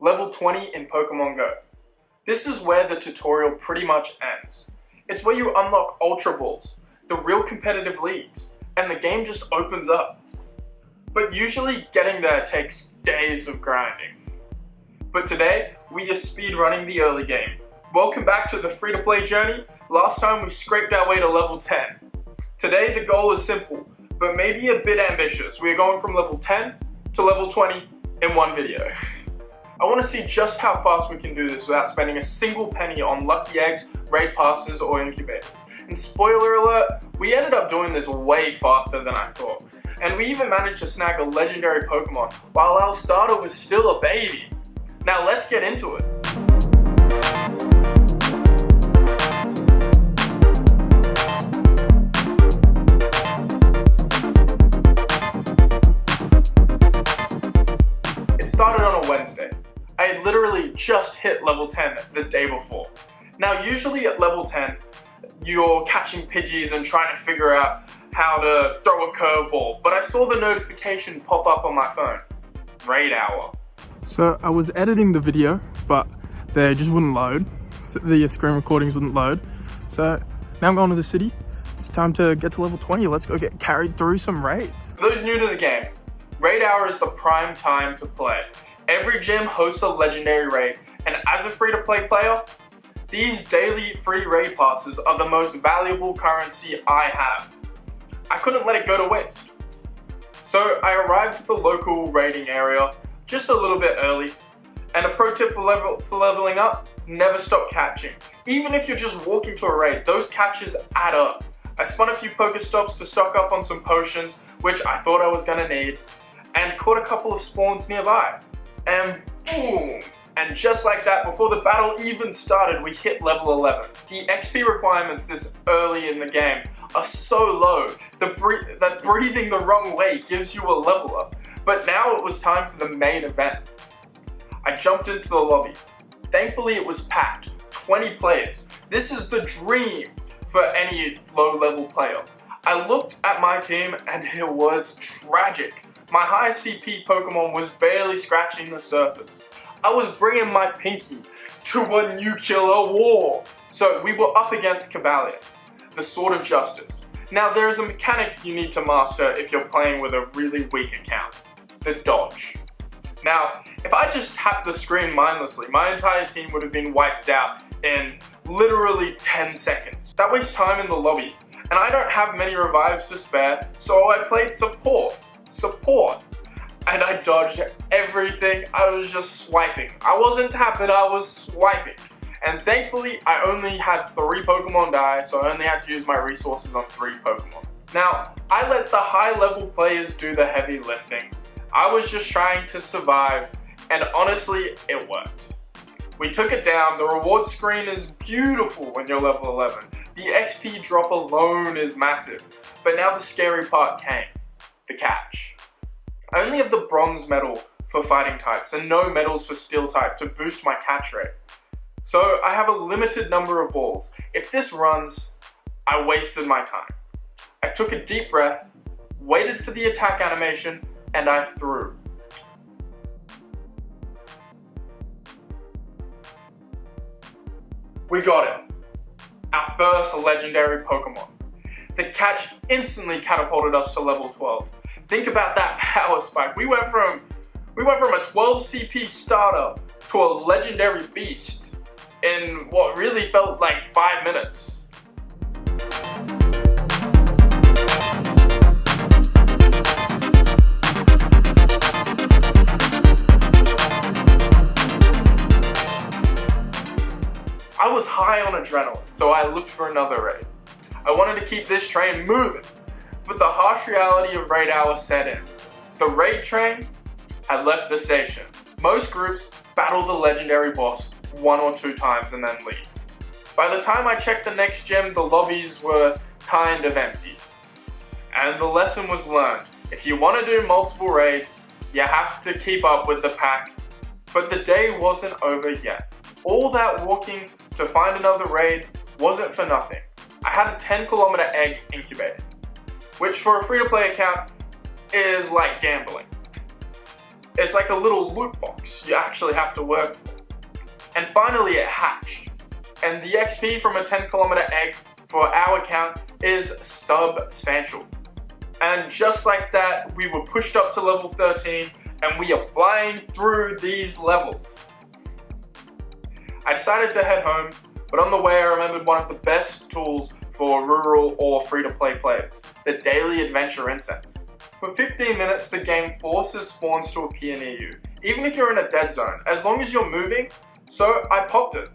level 20 in Pokemon Go. This is where the tutorial pretty much ends. It's where you unlock Ultra Balls, the real competitive leagues, and the game just opens up. But usually getting there takes days of grinding. But today, we are speedrunning the early game. Welcome back to the free-to-play journey. Last time we scraped our way to level 10. Today the goal is simple, but maybe a bit ambitious. We are going from level 10 to level 20 in one video. I want to see just how fast we can do this without spending a single penny on lucky eggs, raid passes, or incubators. And spoiler alert, we ended up doing this way faster than I thought. And we even managed to snag a legendary Pokemon while our starter was still a baby. Now let's get into it. It started on a Wednesday. I had literally just hit level 10 the day before. Now usually at level 10, you're catching Pidgeys and trying to figure out how to throw a curveball, but I saw the notification pop up on my phone. Raid hour. So I was editing the video, but they just wouldn't load. So the screen recordings wouldn't load. So now I'm going to the city. It's time to get to level 20. Let's go get carried through some raids. For those new to the game, raid hour is the prime time to play. Every gym hosts a legendary raid, and as a free-to-play player, these daily free raid passes are the most valuable currency I have. I couldn't let it go to waste. So I arrived at the local raiding area just a little bit early, and a pro tip for leveling up, never stop catching. Even if you're just walking to a raid, those catches add up. I spun a few Pokestops to stock up on some potions, which I thought I was gonna need, and caught a couple of spawns nearby. And boom! And just like that, before the battle even started, we hit level 11. The XP requirements this early in the game are so low that breathing the wrong way gives you a level up. But now it was time for the main event. I jumped into the lobby. Thankfully it was packed, 20 players. This is the dream for any low-level player. I looked at my team and it was tragic. My high CP Pokemon was barely scratching the surface. I was bringing my pinky to a nuclear war. So we were up against Cobalion, the Sword of Justice. Now there is a mechanic you need to master if you're playing with a really weak account, the dodge. Now, if I just tapped the screen mindlessly, my entire team would have been wiped out in literally 10 seconds. That wastes time in the lobby, and I don't have many revives to spare, so I played support. And I dodged everything. I was just swiping. I wasn't tapping, I was swiping. And thankfully, I only had 3 Pokemon die, so I only had to use my resources on 3 Pokemon. Now, I let the high-level players do the heavy lifting. I was just trying to survive, and honestly, it worked. We took it down. The reward screen is beautiful when you're level 11. The XP drop alone is massive. But now the scary part came. The catch. I only have the bronze medal for fighting types and no medals for steel type to boost my catch rate. So I have a limited number of balls. If this runs, I wasted my time. I took a deep breath, waited for the attack animation, and I threw. We got it. Our first legendary Pokemon. The catch instantly catapulted us to level 12. Think about that power spike. We went from a 12 CP starter to a legendary beast in what really felt like 5 minutes. I was high on adrenaline, so I looked for another raid. I wanted to keep this train moving, but the harsh reality of raid hour set in. The raid train had left the station. Most groups battle the legendary boss 1 or 2 times and then leave. By the time I checked the next gym, the lobbies were kind of empty. And the lesson was learned. If you want to do multiple raids, you have to keep up with the pack. But the day wasn't over yet. All that walking to find another raid wasn't for nothing. I had a 10-kilometer egg incubator, which for a free-to-play account is like gambling. It's like a little loot box you actually have to work for. And finally it hatched. And the XP from a 10-kilometer egg for our account is substantial. And just like that, we were pushed up to level 13 and we are flying through these levels. I decided to head home, but on the way I remembered one of the best tools for rural or free-to-play players, the Daily Adventure Incense. For 15 minutes, the game forces spawns to appear near you, even if you're in a dead zone, as long as you're moving, so I popped it.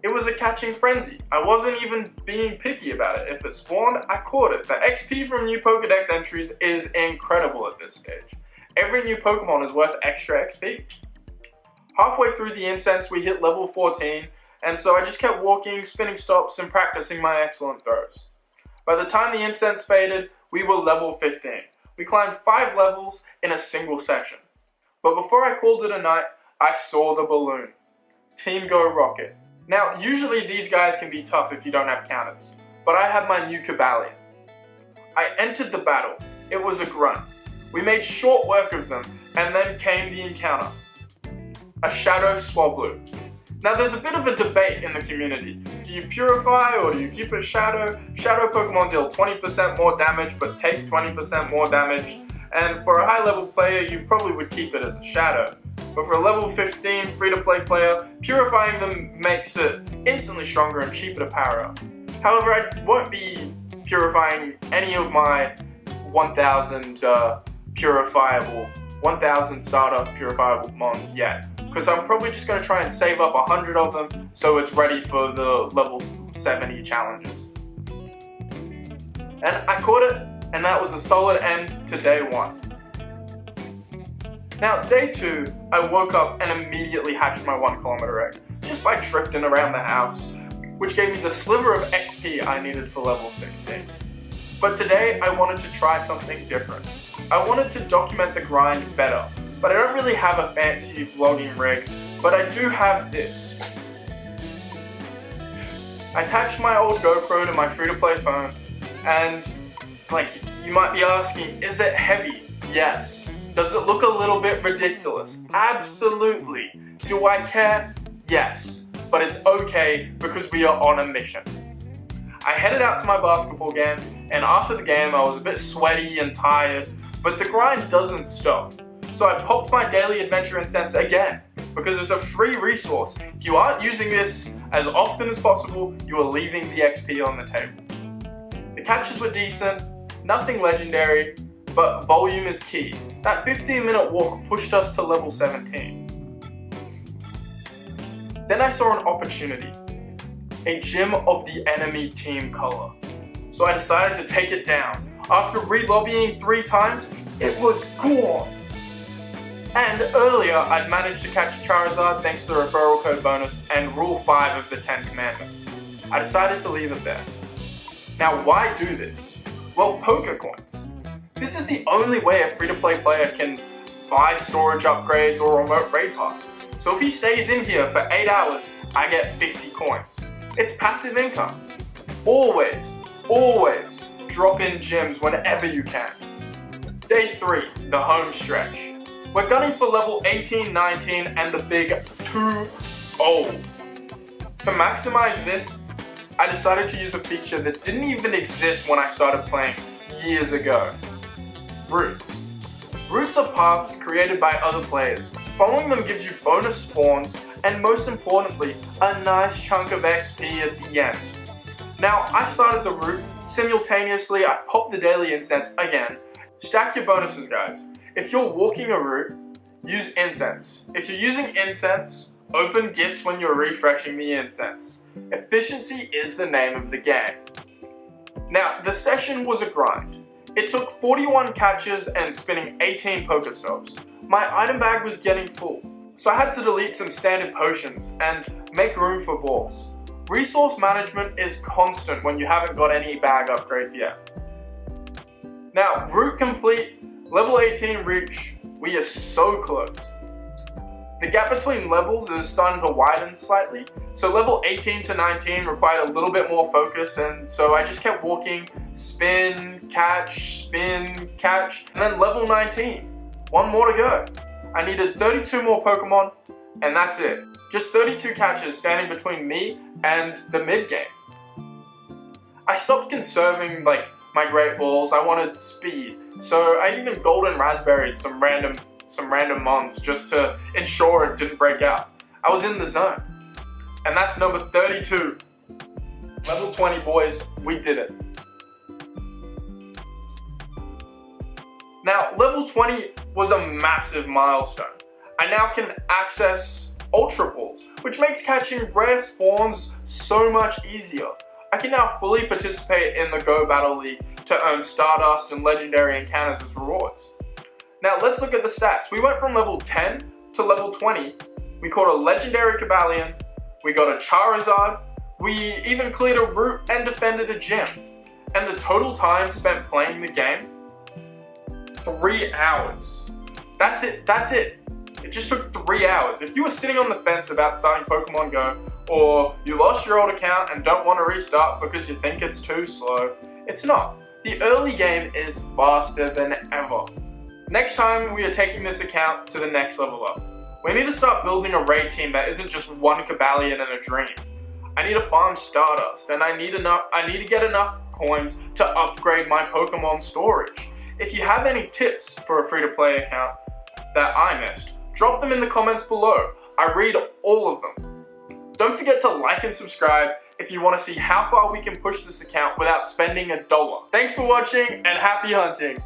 It was a catching frenzy. I wasn't even being picky about it. If it spawned, I caught it. The XP from new Pokédex entries is incredible at this stage. Every new Pokemon is worth extra XP. Halfway through the Incense, we hit level 14, and so I just kept walking, spinning stops, and practicing my excellent throws. By the time the Incense faded, we were level 15. We climbed 5 levels in a single session. But before I called it a night, I saw the balloon. Team Go Rocket. Now, usually these guys can be tough if you don't have counters, but I had my new Cobalion. I entered the battle. It was a grunt. We made short work of them, and then came the encounter. A Shadow Swablu. Now there's a bit of a debate in the community. Do you purify or do you keep it Shadow? Shadow Pokemon deal 20% more damage but take 20% more damage. And for a high level player, you probably would keep it as a Shadow. But for a level 15 free-to-play player, purifying them makes it instantly stronger and cheaper to power up. However, I won't be purifying any of my 1,000 Stardust purifiable mons yet, because I'm probably just going to try and save up 100 of them so it's ready for the level 70 challenges. And I caught it, and that was a solid end to day 1. Now, day 2, I woke up and immediately hatched my 1-kilometer egg, just by drifting around the house, which gave me the sliver of XP I needed for level 16. But today, I wanted to try something different. I wanted to document the grind better, but I don't really have a fancy vlogging rig, but I do have this. I attached my old GoPro to my free-to-play phone, and you might be asking, is it heavy? Yes. Does it look a little bit ridiculous? Absolutely. Do I care? Yes. But it's okay because we are on a mission. I headed out to my basketball game, and after the game I was a bit sweaty and tired, but the grind doesn't stop. So I popped my Daily Adventure Incense again, because it's a free resource. If you aren't using this as often as possible, you are leaving the XP on the table. The catches were decent, nothing legendary, but volume is key. That 15-minute walk pushed us to level 17. Then I saw an opportunity. A gym of the enemy team color. So I decided to take it down. After re-lobbying 3 times, it was gone! And earlier, I'd managed to catch a Charizard thanks to the referral code bonus and Rule 5 of the 10 Commandments. I decided to leave it there. Now, why do this? Well, Poker Coins. This is the only way a free-to-play player can buy storage upgrades or remote raid passes. So if he stays in here for 8 hours, I get 50 coins. It's passive income. Always drop in gyms whenever you can. Day 3, the home stretch. We're gunning for level 18, 19, and the big 2-0. To maximize this, I decided to use a feature that didn't even exist when I started playing years ago. Routes. Routes are paths created by other players. Following them gives you bonus spawns, and most importantly, a nice chunk of XP at the end. Now, I started the route, simultaneously I popped the Daily Incense again. Stack your bonuses, guys. If you're walking a route, use Incense. If you're using Incense, open gifts when you're refreshing the Incense. Efficiency is the name of the game. Now, the session was a grind. It took 41 catches and spinning 18 Pokestops. My item bag was getting full, so I had to delete some standard potions and make room for balls. Resource management is constant when you haven't got any bag upgrades yet. Now, route complete, level 18 reach, we are so close. The gap between levels is starting to widen slightly, so level 18 to 19 required a little bit more focus, and so I just kept walking, spin, catch, and then level 19. One more to go. I needed 32 more Pokemon, and that's it. Just 32 catches standing between me and the mid game. I stopped conserving like my Great Balls. I wanted speed, so I even Golden Raspberried some random mons just to ensure it didn't break out. I was in the zone, and that's number 32. Level 20, boys, we did it. Now, level 20 was a massive milestone. I now can access Ultra Balls, which makes catching rare spawns so much easier. I can now fully participate in the Go Battle League to earn Stardust and Legendary Encounters as rewards. Now, let's look at the stats. We went from level 10 to level 20. We caught a Legendary Cobalion. We got a Charizard. We even cleared a route and defended a gym. And the total time spent playing the game, 3 hours. That's it. It just took 3 hours. If you were sitting on the fence about starting Pokemon Go, or you lost your old account and don't want to restart because you think it's too slow, it's not. The early game is faster than ever. Next time we are taking this account to the next level up. We need to start building a raid team that isn't just one Cobalion and a dream. I need to farm Stardust, and I need to get enough coins to upgrade my Pokemon storage. If you have any tips for a free-to-play account that I missed, drop them in the comments below. I read all of them. Don't forget to like and subscribe if you want to see how far we can push this account without spending $1. Thanks for watching and happy hunting!